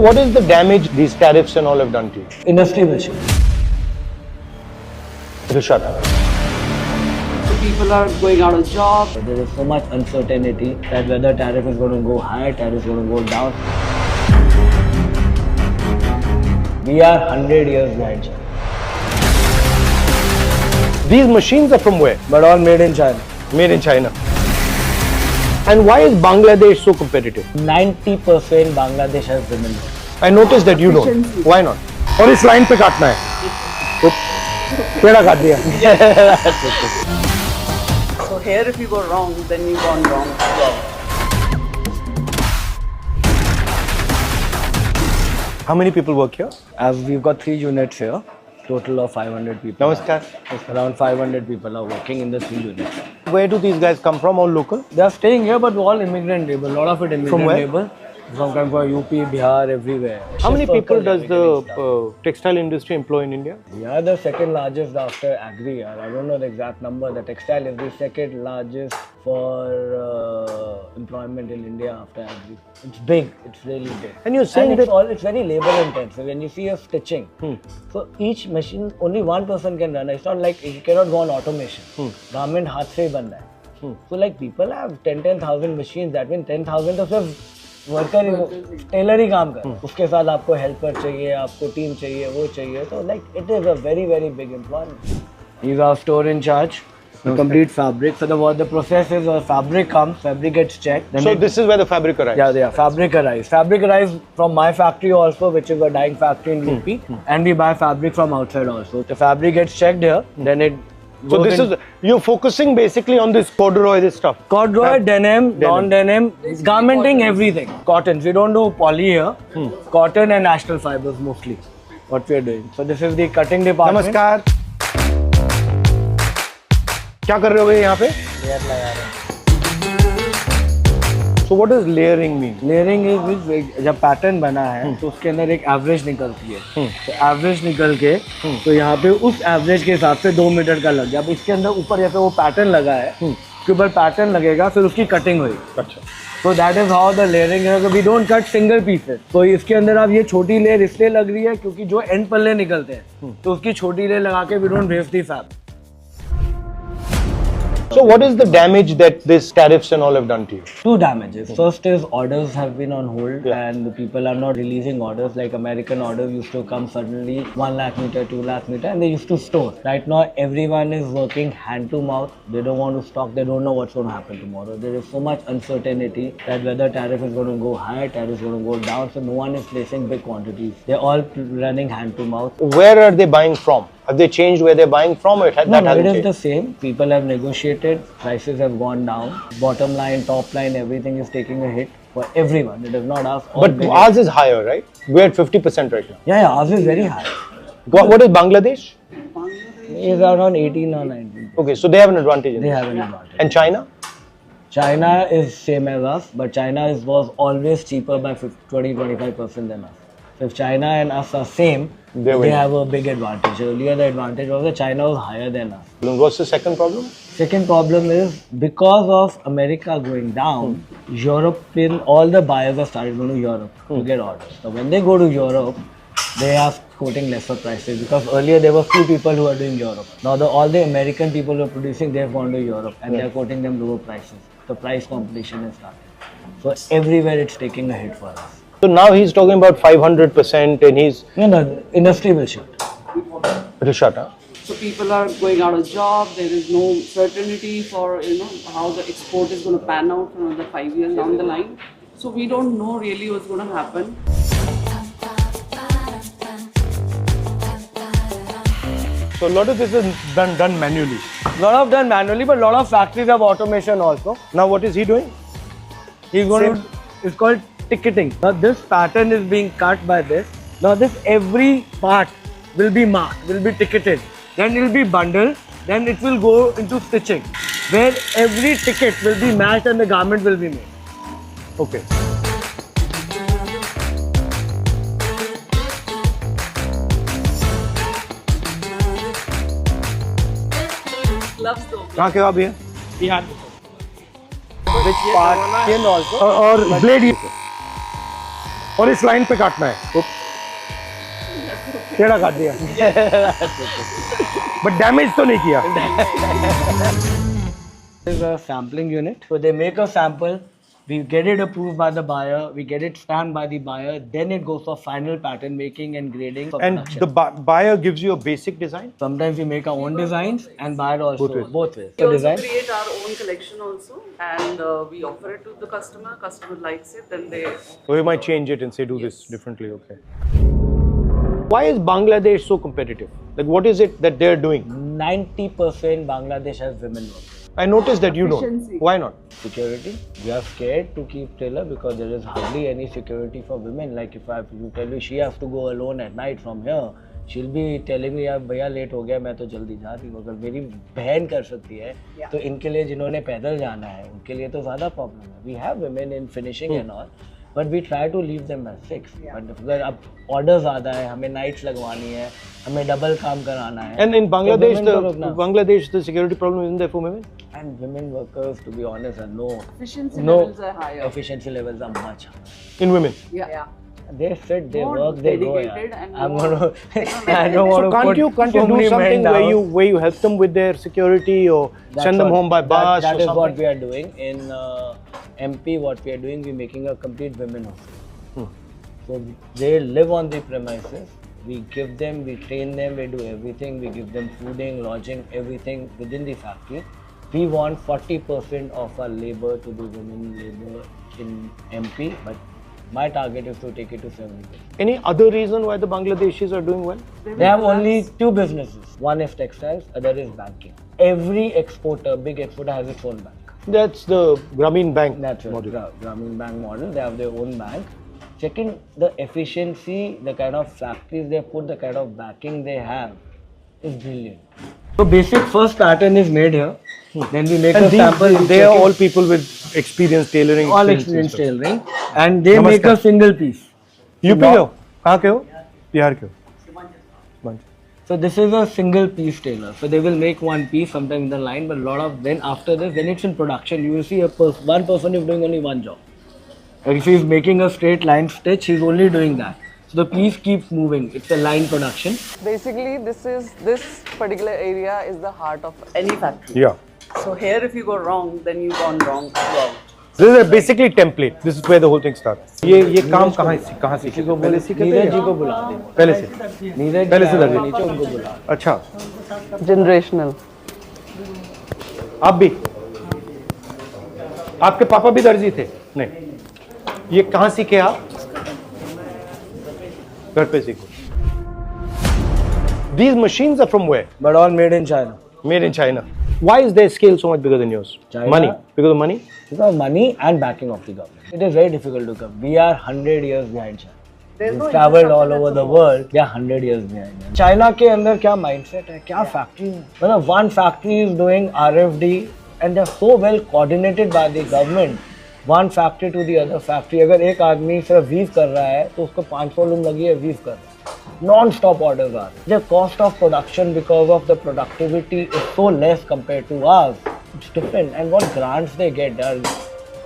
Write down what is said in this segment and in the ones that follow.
what is the damage these tariffs and all have done to you? Industry will shift. Shut up. So people are going out of job. There is so much uncertainty that whether tariff is going to go high, tariff is going to go down. We are 100 years behind China. These machines are from where? But all made in China. Made in China. And why is Bangladesh so competitive? 90% Bangladesh has women. I noticed that you don't. Efficiency. Why not? और इस line पे काटना है. तो पेड़ा काट दिया. So here if you go wrong, then you've gone wrong. How many people work here? As we've got 3 units here, total of 500 people. Namaskar. Around 500 people are working in the 3 units. Where do these guys come from? All local? They are staying here, but all immigrant labor. A lot of it immigrant From where? labor. From UP, Bihar, everywhere. How many Shift people workers, does everything the is done. textile industry employ in India? We are the second largest after agri. I don't know the exact number. The textile is the second largest for employment in India after agri. It's big. It's really big. And you're saying it's very labor intensive. When you see a stitching, so each machine only one person can run. It's not like you cannot go on automation. Garment हाथ से ही बन रहा है. So like people have 10,000 machines. That means 10,000 तो सिर्फ worker Taylor ही काम कर. उसके साथ आपको हेल्पर चाहिए, आपको टीम चाहिए, वो चाहिए. तो like it is a very very big employment. He's our store in charge. The complete fabric. So what the process is, fabric comes, fabric gets checked. Then So this is where the fabric arrives. yeah, fabric arrives. Fabric arrives from my factory also, which is a dyeing factory in UP, and we buy fabric from outside also. The fabric gets checked here, then it. So this is, you're focusing basically on this corduroy, this stuff. Corduroy, denim, non-denim, garmenting, everything. Cottons. We don't do poly here. Cotton and natural fibers mostly. What we are doing. So this is the cutting department. नमस्कार. क्या कर रहे हो भैया यहाँ पे? Layer लगा रहे हैं. So what does layering mean? Layering is जब पैटर्न बना है तो उसके अंदर एक एवरेज निकलती है. तो एवरेज निकल के तो यहाँ पे उस एवरेज के हिसाब से 2 मीटर का लग गया. अब इसके अंदर ऊपर जैसे वो पैटर्न लगा है, उसके ऊपर पैटर्न लगेगा, फिर उसकी कटिंग हुई. अच्छा. तो that is how the layering है. We don't cut single pieces. तो इसके अंदर अब ये छोटी लेयर इसलिए लग रही है क्योंकि जो एंड पल्ले निकलते हैं तो उसकी छोटी लेयर लगा के we don't waste the fabric. So what is the damage that this tariffs and all have done to you? 2 damages. First is orders have been on hold and the people are not releasing orders. Like American orders used to come suddenly 1 lakh meter, 2 lakh meter, and they used to store. Right now everyone is working hand to mouth. They don't want to stock. They don't know what's going to happen tomorrow. There is so much uncertainty that whether tariff is going to go high, tariff is going to go down. So no one is placing big quantities. They're all running hand to mouth. Where are they buying from? Have they changed where they're buying from, or that No, hasn't it is changed? the same. People have negotiated, prices have gone down. Bottom line, top line, everything is taking a hit for everyone. It is not us. all But big- ours is higher, right? We're at 50% right now. Yeah, ours is very high. What is Bangladesh? It's around 18 or 19. Okay, so they have an advantage in They this. have an advantage. And China? China is same as us, but China was always cheaper by 20-25% than us. So if China and us are same, They win. have a big advantage. Earlier the advantage was that China was higher than us. What's the second problem? Second problem is because of America going down, European, all the buyers have started going to Europe to get orders. So when they go to Europe, they are quoting lesser prices because earlier there were few people who are doing Europe. Now all the American people who are producing, they have gone to Europe and they are quoting them lower prices. The price competition has started. So everywhere it's taking a hit for us. So now he's talking about 500% and he's... The industry will shift. Shut up. So people are going out of job. There is no certainty for how the export is going to pan out for another 5 years down the line. So we don't know really what's going to happen. So a lot of this is done manually. Lot of done manually, but lot of factories have automation also. Now what is he doing? He's going to, it's called ticketing. Now this pattern is being cut by this. Now this every part will be marked, will be ticketed. Then it will be bundled. Then it will go into stitching, where every ticket will be matched and the garment will be made. Okay. Gloves though. कहाँ के हो आप भैया? Bihar Which part can also. और blade और इस line पे काटना है। टेढ़ा काट दिया बट डैमेज तो नहीं किया। This is a sampling unit. So they make a sample, we get it approved by the buyer, we get it stamped by the buyer, then it goes for final pattern making and grading for And production. the buyer gives you a basic design. Sometimes we make our own designs and buyer also both ways. We also Design. create our own collection also, and we offer it to the customer. Customer likes it, then they. So you might change it and say do this differently. Okay. Why is Bangladesh so competitive? Like what is it that they're doing? 90% Bangladesh has women workers. I noticed that you Efficiency. don't. Why not? Security. We are scared to keep tailor because there is hardly any security for women. Like if I tell you she has to go alone at night from here, she'll be telling me यार भैया late हो गया मैं तो जल्दी जा रही हूँ। अगर मेरी बहन कर सकती है तो इनके लिए जिन्होंने पैदल जाना है उनके लिए तो ज़्यादा प्रॉब्लम है। We have women in finishing and all, but we try to leave them at 6. But अगर अब ऑर्डर ज़्यादा है, हमें नाइट्स लगवानी है, हमें डबल काम कराना है। And in Bangladesh, women को रोकना। the security problem isn't there for women. And women workers, to be honest, are Efficiency no levels are higher. efficiency levels are much higher. In women. Yeah. They sit, they More work, they go. dedicated Yeah. and I'm more gonna. I don't So want to can't put you so do many something men where down. you help them with their security or That's send them what- home by bus That or is what something? we are doing in MP. What we are doing, we're making a complete women hostel. So they live on the premises. We give them, we train them, we do everything. We give them fooding, lodging, everything within the factory. We want 40% of our labor to be women labor in MP, but my target is to take it to 70%. Any other reason why the Bangladeshis are doing well? They have only two businesses. One is textiles, other is banking. Every exporter, big exporter, has its own bank. That's the Grameen Bank That's right. model. Grameen Bank model. They have their own bank. Second, the efficiency, the kind of factories they put, the kind of backing they have is brilliant. So basic first pattern is made here. Then we make And a sample. we they check are it. all people with experience tailoring. all experience experience and tailoring, and they make a Namaskar. single piece. stuff. UP के हो? कहाँ के हो? बिहार के हो? Manch. So this is a single piece tailor. So they will make one piece sometime in the line, but a lot of then after this, when it's in production, you will see one person is doing only one job. And if he's making a straight line stitch, he's only doing that. So the piece keeps moving. It's a line production. Basically, this particular area is the heart of any factory. Yeah. So here, if you go wrong, then you've gone wrong throughout. This is basically template. This is where the whole thing starts. ये काम कहाँ सीखे थे? पहले सीखे थे नीरज जी या? को बुला दे। पहले से। नीरज पहले से जी दर्जी। नीचे उनको बुला। अच्छा। Generational. आप भी? आपके पापा भी दर्जी थे? नहीं। ये कहाँ सीखे आप? घर पे सीखो। These machines are from where? But all made in China. Made in China. Why is their scale so much bigger than yours? China- Money. Because of money? Because money and backing of the government. It is very difficult to come. We are 100 years behind China. We've traveled all over the world. We are 100 years behind them. China के अंदर क्या mindset है, क्या factory है? मतलब one factory is doing RFD and they're so well coordinated by the government. One factory to the other factory. अगर एक आदमी सिर्फ weave कर रहा है तो उसको 500 लोग लगी है weave कर रहा है. Non-stop orders are. The cost of production because of the productivity is so less compared to ours. It's different. And what grants they get?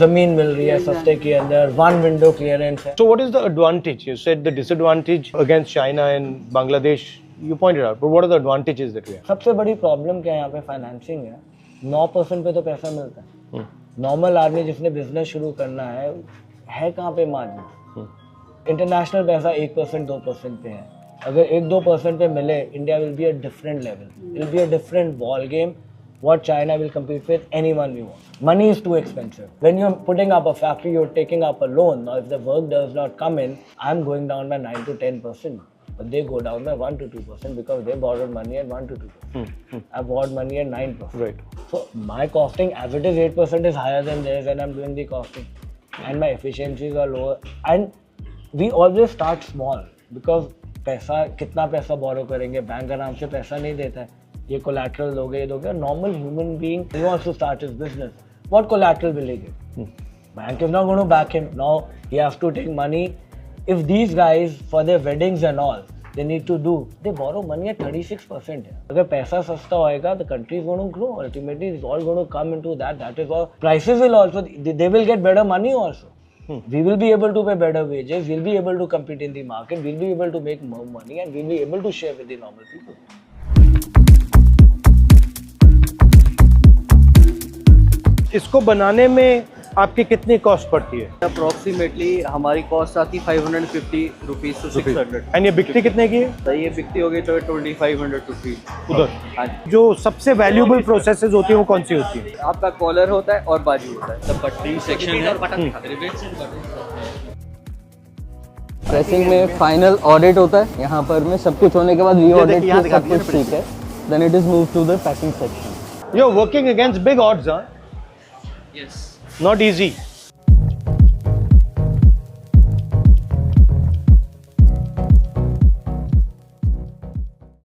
जमीन मिल रही है सस्ते के अंदर, one window clearance है. So what is the advantage? You said the disadvantage against China and Bangladesh. You pointed out. But what are the advantages that we have? सबसे बड़ी problem क्या है यहाँ पे फाइनेंसिंग है. 9% पे तो पैसा मिलता है. नॉर्मल आदमी जिसने बिजनेस शुरू करना है कहाँ पे मार्जिन. इंटरनेशनल पैसा 1% 2% पे है. अगर 1-2% पे मिले, India will be a different level, will be a different ball game. What China will compete with anyone we want. Money is too expensive. When you're putting up a factory, you're taking up a loan. Now, if the work does not come in, I'm going down by 9 to 10%. But they go down by 1 to 2% because they borrowed money at 1 to 2%. I borrowed money at 9%. Right. So my costing, as it is 8% is higher than theirs when I'm doing the costing. And my efficiencies are lower. And we always start small because पैसा कितना पैसा borrow करेंगे, bank आराम से पैसा नहीं देता है. ये collateral दोगे, ये दोगे. Normal human being, he wants to start his business. What collateral will he give? Bank is not going to back him. Now he has to take money. If these guys for their weddings and all, they need to do, they borrow money at 36%. अगर पैसा सस्ता होएगा, the country is going to grow. Ultimately, it's all going to come into that. That is all. Prices will also, they will get better money also. We will be able to pay better wages, we'll be able to compete in the market, we'll be able to make more money, and we'll be able to share with the normal people. इसको बनाने में आपकी कितनी cost पड़ती है? Approximately हमारी cost आती 550 rupees to 600। And ये बिकती कितने की है? तो ये बिकती होगी तो 2500 रुपीज उधर हाँ। जो सबसे वैल्यूएबल प्रोसेसेस होती है वो कौन सी होती है? आपका कॉलर होता है और बाजू होता है। पट्टी सेक्शन है। प्रेसिंग में फाइनल ऑडिट होता है, यहाँ पर में सब कुछ होने के बाद री ऑडिट के सब कुछ ठीक है, then it is move to the packing section. You are working against big odds, हाँ? यस। Not easy.